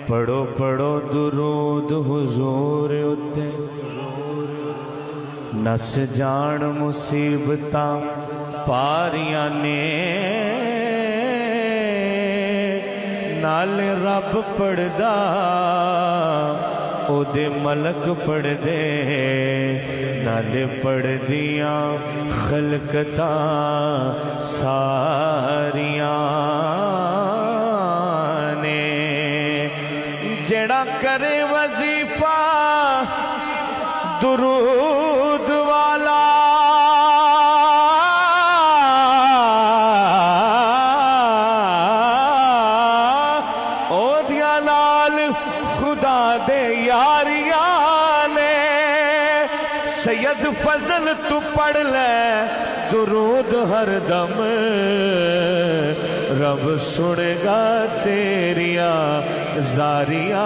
پڑھو پڑھو درود حضور اتے نس جان مصیبتاں پاریاں نے نال رب پڑھدا او دے ملک پڑھ دے نال پڑھ دیاں خلقتاں ساریاں نے جڑا کرے وظیفہ درود والا او دیا نال خدا دے یاریاں نے سید فضل تو پڑھ لے درود ہر دم رب سنے گا تیریاں زاریاں